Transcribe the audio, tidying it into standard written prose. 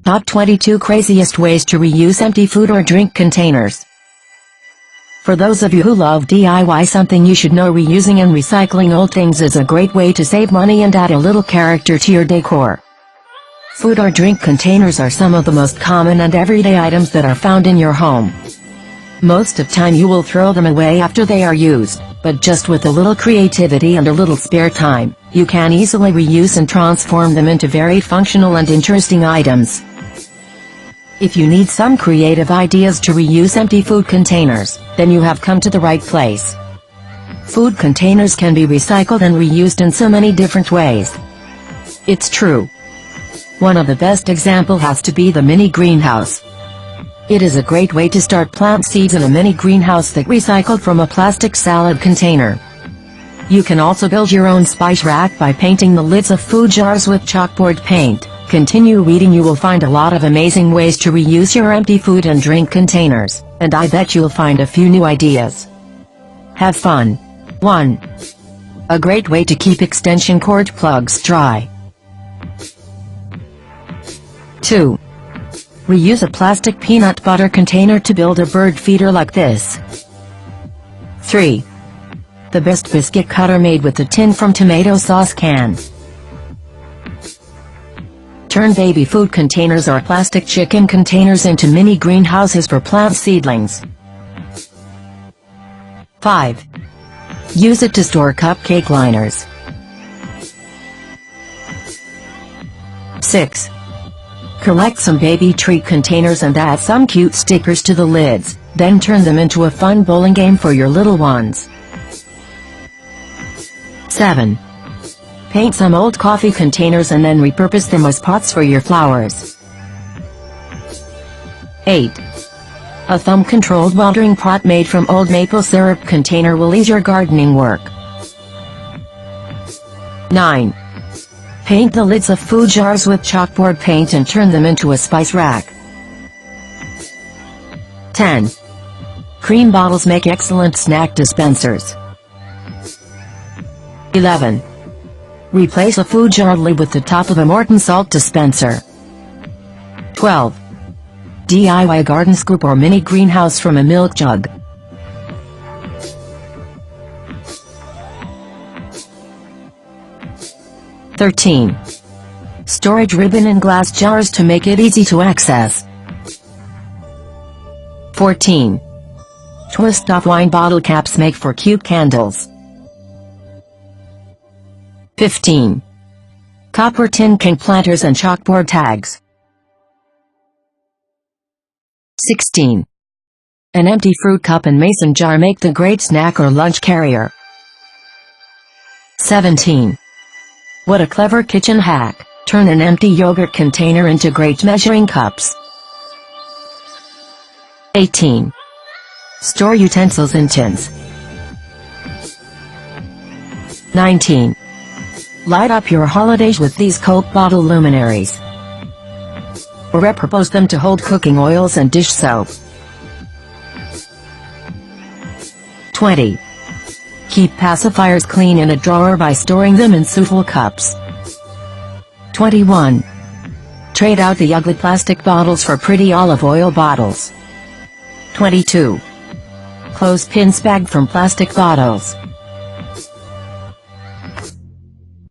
Top 22 Craziest Ways to Reuse Empty Food or Drink Containers. For those of you who love DIY, something you should know: reusing and recycling old things is a great way to save money and add a little character to your decor. Food or drink containers are some of the most common and everyday items that are found in your home. Most of the time you will throw them away after they are used, but just with a little creativity and a little spare time, you can easily reuse and transform them into very functional and interesting items. If you need some creative ideas to reuse empty food containers, then you have come to the right place. Food containers can be recycled and reused in so many different ways. It's true. One of the best examples has to be the mini greenhouse. It is a great way to start plant seeds in a mini greenhouse that recycled from a plastic salad container. You can also build your own spice rack by painting the lids of food jars with chalkboard paint. Continue reading, you will find a lot of amazing ways to reuse your empty food and drink containers, and I bet you'll find a few new ideas. Have fun. 1. A great way to keep extension cord plugs dry. 2. Reuse a plastic peanut butter container to build a bird feeder like this. 3. The best biscuit cutter made with the tin from tomato sauce can. Turn baby food containers or plastic chicken containers into mini greenhouses for plant seedlings. 5. Use it to store cupcake liners. 6. Collect some baby treat containers and add some cute stickers to the lids, then turn them into a fun bowling game for your little ones. 7. Paint some old coffee containers and then repurpose them as pots for your flowers. 8. A thumb-controlled watering pot made from old maple syrup container will ease your gardening work. 9. Paint the lids of food jars with chalkboard paint and turn them into a spice rack. 10. Cream bottles make excellent snack dispensers. 11. Replace a food jar lid with the top of a Morton salt dispenser. 12. DIY garden scoop or mini greenhouse from a milk jug. 13. Storage ribbon in glass jars to make it easy to access. 14. Twist off wine bottle caps make for cute candles. 15. Copper tin can planters and chalkboard tags. 16. An empty fruit cup and mason jar make the great snack or lunch carrier. 17. What a clever kitchen hack! Turn an empty yogurt container into great measuring cups. 18. Store utensils in tins. 19. Light up your holidays with these Coke bottle luminaries, or repurpose them to hold cooking oils and dish soap. 20. Keep pacifiers clean in a drawer by storing them in suitable cups. 21. Trade out the ugly plastic bottles for pretty olive oil bottles. 22. Clothespins bag from plastic bottles.